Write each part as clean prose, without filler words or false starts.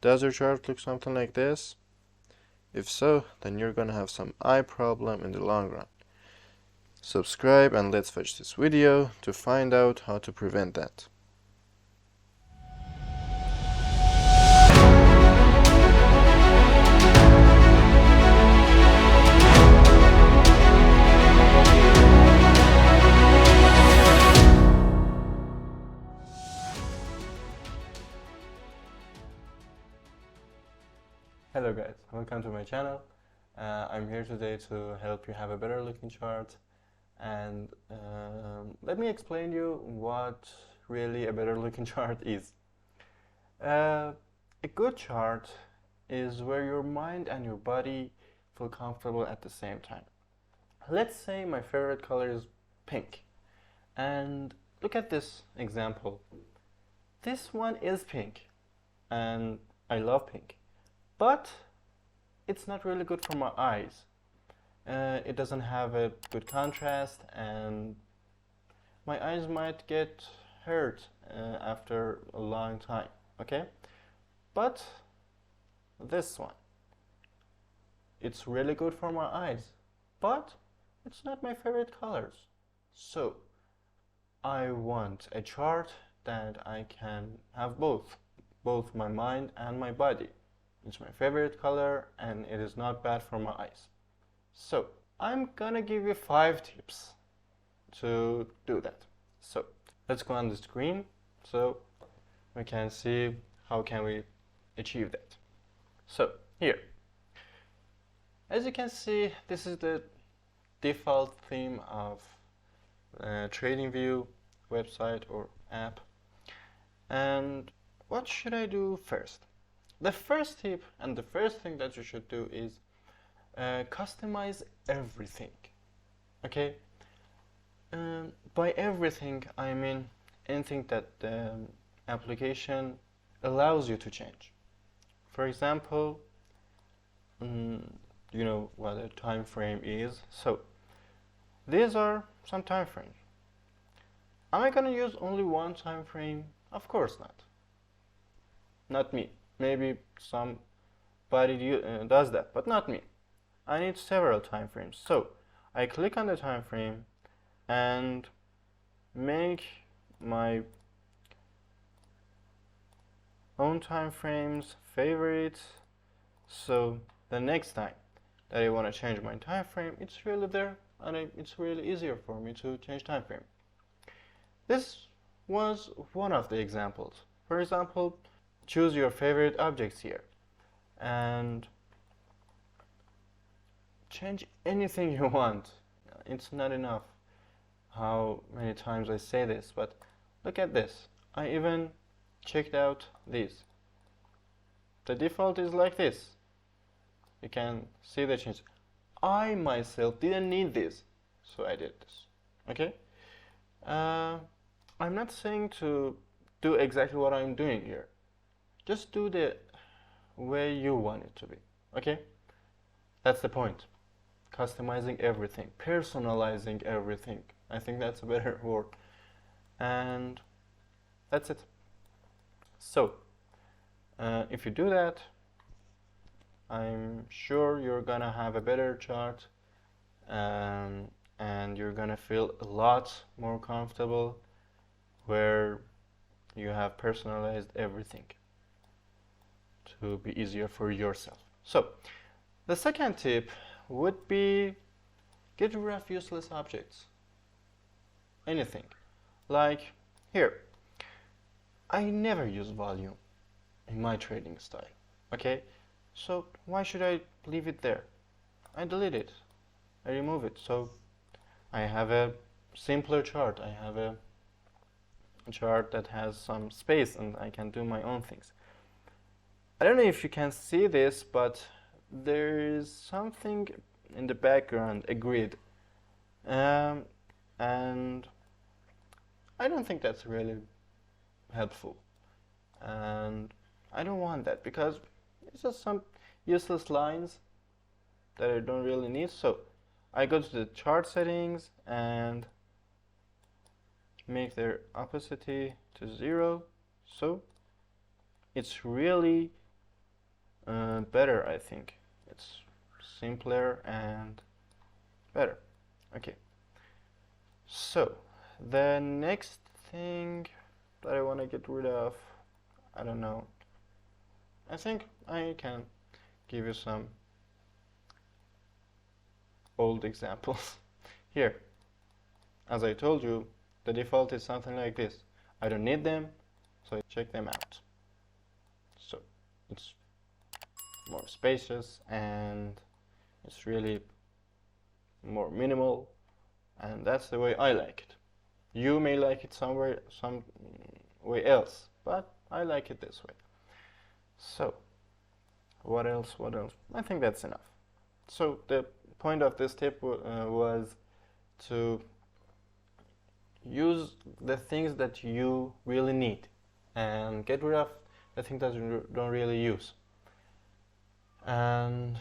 Does your chart look something like this? If so, then you're gonna have some eye problem in the long run. Subscribe and let's watch this video to find out how to prevent that. Hello guys, welcome to my channel. I'm here today to help you have a better looking chart, and let me explain you what really a better looking chart is. A good chart is where your mind and your body feel comfortable at the same time. Let's say my favorite color is pink, and look at this example. This one is pink and I love pink, but it's not really good for my eyes. It doesn't have a good contrast and my eyes might get hurt after a long time, okay? But this one, it's really good for my eyes, but it's not my favorite colors. So I want a chart that I can have both my mind and my body. It's my favorite color and it is not bad for my eyes. So I'm gonna give you 5 tips to do that. So let's go on the screen so we can see how can we achieve that. So here, as you can see, this is the default theme of TradingView website or app. And what should I do first? The first tip and the first thing that you should do is customize everything. Okay? By everything, I mean anything that the application allows you to change. For example, you know what a time frame is. So these are some time frames. Am I going to use only one time frame? Of course not. Not me. Maybe somebody does that, but not me. I need several time frames. So I click on the time frame and make my own time frames favorites. So the next time that I want to change my time frame, it's really there and it's really easier for me to change time frame. This was one of the examples. For example, choose your favorite objects here and change anything you want. It's not enough how many times I say this, but look at this. I even checked out these. The default is like this. You can see the change. I myself didn't need this, so I did this. Okay? I'm not saying to do exactly what I'm doing here. Just do the way you want it to be. Okay? That's the point. Customizing everything, personalizing everything. I think that's a better word. And that's it. So, if you do that, I'm sure you're gonna have a better chart and you're gonna feel a lot more comfortable where you have personalized everything to be easier for yourself. So the second tip would be get rid of useless objects. Anything. Like here, I never use volume in my trading style. Okay, so why should I leave it there? I delete it, I remove it. So I have a simpler chart. I have a chart that has some space and I can do my own things. I don't know if you can see this, but there is something in the background, a grid, and I don't think that's really helpful, and I don't want that because it's just some useless lines that I don't really need. So I go to the chart settings and make their opacity to 0, so it's really better, I think. It's simpler and better. Okay, so the next thing that I want to get rid of, I don't know. I think I can give you some old examples. Here, as I told you, the default is something like this. I don't need them, so I check them out. So it's more spacious and it's really more minimal, and that's the way I like it. You may like it some way else, but I like it this way. So what else? I think that's enough. So the point of this tip was to use the things that you really need and get rid of the things that you don't really use, and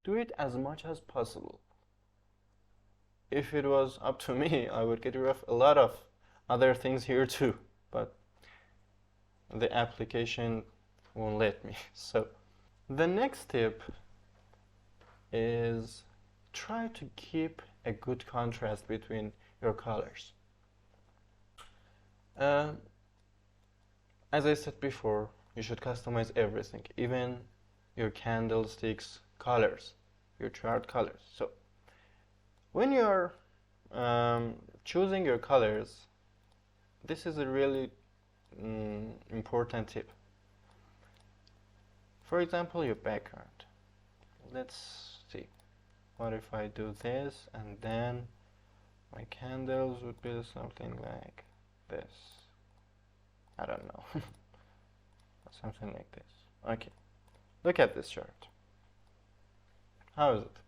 do it as much as possible. If it was up to me, I would get rid of a lot of other things here too, but the application won't let me. So the next tip is try to keep a good contrast between your colors. As I said before, you should customize everything, even your candlesticks colors, your chart colors. So when you're choosing your colors, this is a really important tip. For example, your background. Let's see. What if I do this and then my candles would be something like this? I don't know. Something like this. Okay. Look at this chart. How is it?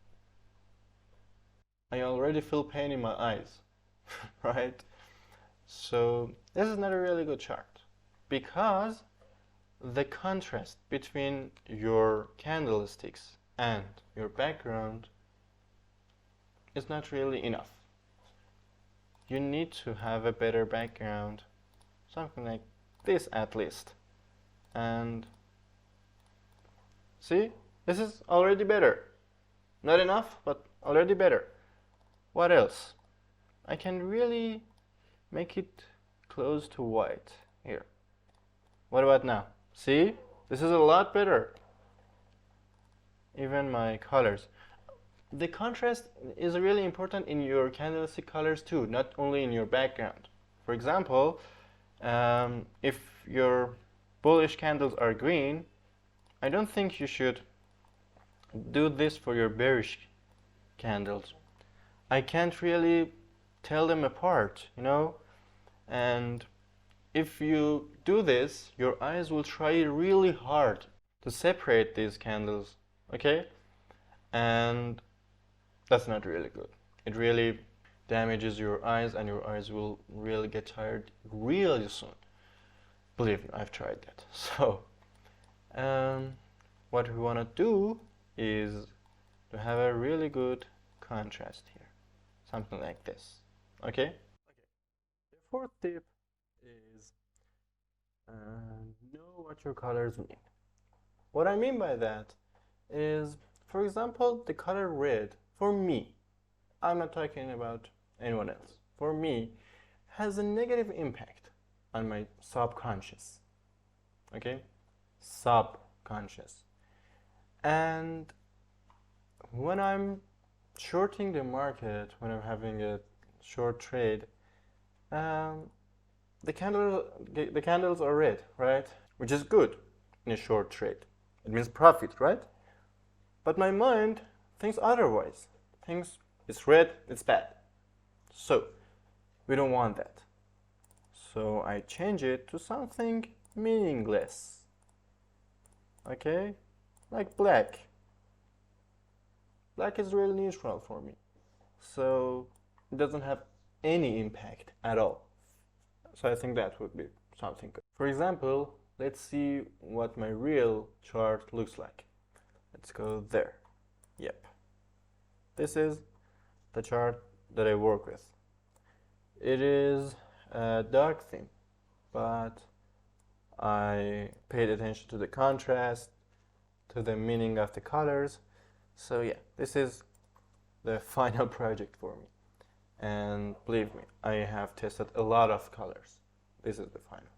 I already feel pain in my eyes, right? So this is not a really good chart because the contrast between your candlesticks and your background is not really enough. You need to have a better background, something like this at least. And see, this is already better. Not enough, but already better. What else? I can really make it close to white here. What about now? See, this is a lot better. Even my colors. The contrast is really important in your candlestick colors too, not only in your background. For example, if your bullish candles are green, I don't think you should do this for your bearish candles. I can't really tell them apart, you know? And if you do this, your eyes will try really hard to separate these candles, okay? And that's not really good. It really damages your eyes and your eyes will really get tired really soon. Believe me, I've tried that. So, what we want to do is to have a really good contrast here. Something like this. Okay? The fourth tip is know what your colors mean. What I mean by that is, for example, the color red, for me, I'm not talking about anyone else, for me, has a negative impact on my subconscious. Okay? Subconscious. And when I'm shorting the market, when I'm having a short trade, the candles are red, right? Which is good in a short trade. It means profit, right? But my mind thinks otherwise. Thinks it's red, it's bad. So we don't want that. So I change it to something meaningless. Okay? Like black. Black is really neutral for me. So it doesn't have any impact at all. So I think that would be something good. For example, let's see what my real chart looks like. Let's go there. Yep. This is the chart that I work with. It is a dark theme, but I paid attention to the contrast to the meaning of the colors. So yeah, this is the final project for me. And believe me, I have tested a lot of colors. This is the final.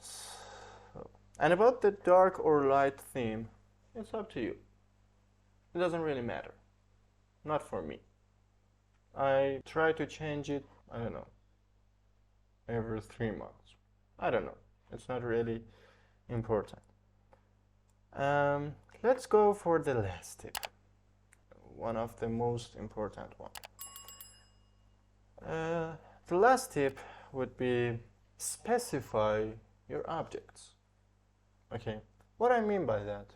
So, and about the dark or light theme, it's up to you. It doesn't really matter. Not for me. I try to change it, I don't know, every 3 months. I don't know. It's not really important. Let's go for the last tip. One of the most important one. The last tip would be specify your objects. Okay, what I mean by that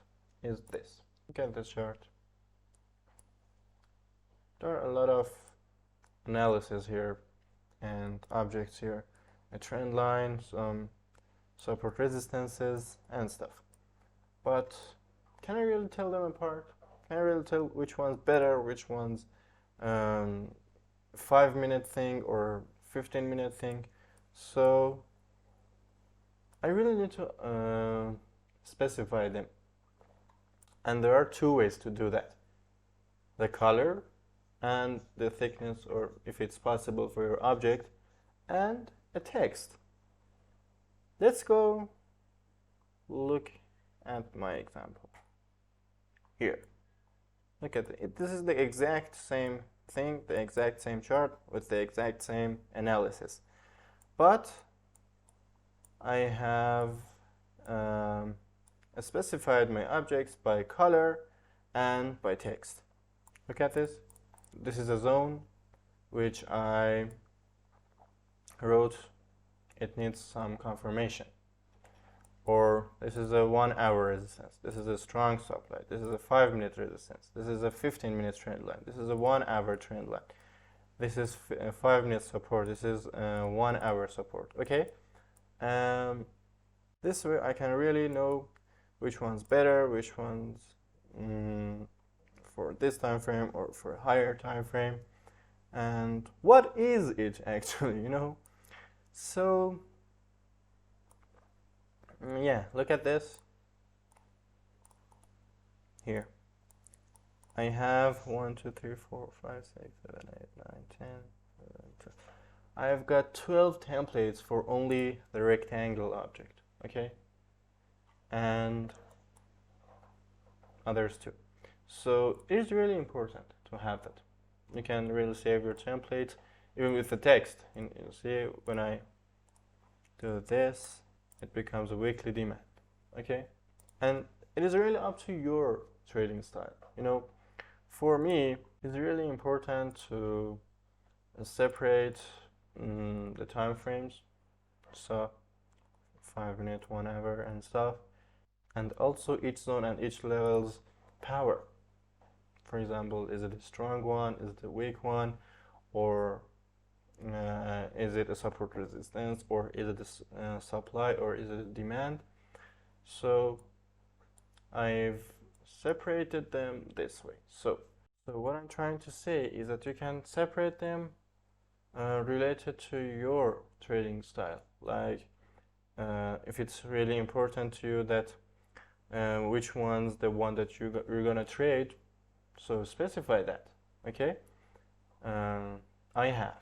is this. Look at the chart. There are a lot of analysis here and objects here. A trend line, some support resistances and stuff. But can I really tell them apart? Can I really tell which one's better, which one's 5-minute thing or 15-minute thing? So I really need to specify them. And there are 2 ways to do that. The color and the thickness, or if it's possible for your object, and a text. Let's go look at my example. Here. Look at it. This is the exact same thing, the exact same chart with the exact same analysis. But I have specified my objects by color and by text. Look at this. This is a zone which I wrote it needs some confirmation. Or this is a 1-hour resistance. This is a strong supply. This is a 5-minute resistance. This is a 15-minute trend line. This is a 1-hour trend line. This is a 5-minute support. This is a 1-hour support. Okay. This way I can really know which one's better, which one's for this time frame or for a higher time frame, and what is it actually, you know? So yeah, look at this. Here I have 1, 2, 3, 4, 5, 6, 7, 8, 9, 10, 11, 12. I have got 12 templates for only the rectangle object, okay? And others too. So it is really important to have that. You can really save your templates even with the text. You see, when I do this, it becomes a weekly demand, okay? And it is really up to your trading style. You know, for me, it's really important to separate the time frames, so 5-minute, 1 hour and stuff, and also each zone and each level's power. For example, is it a strong one, is it a weak one, or is it a support resistance, or is it a supply, or is it a demand? So I've separated them this way. So what I'm trying to say is that you can separate them related to your trading style. Like if it's really important to you that which one's the one that you're gonna trade, so specify that, okay? I have.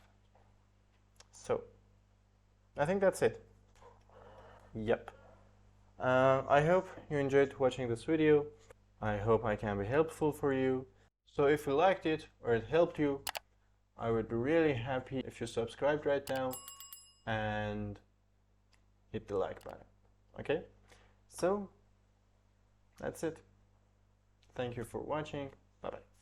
So I think that's it. Yep. I hope you enjoyed watching this video. I hope I can be helpful for you. So if you liked it or it helped you, I would be really happy if you subscribed right now and hit the like button. Okay? So that's it. Thank you for watching. Bye bye.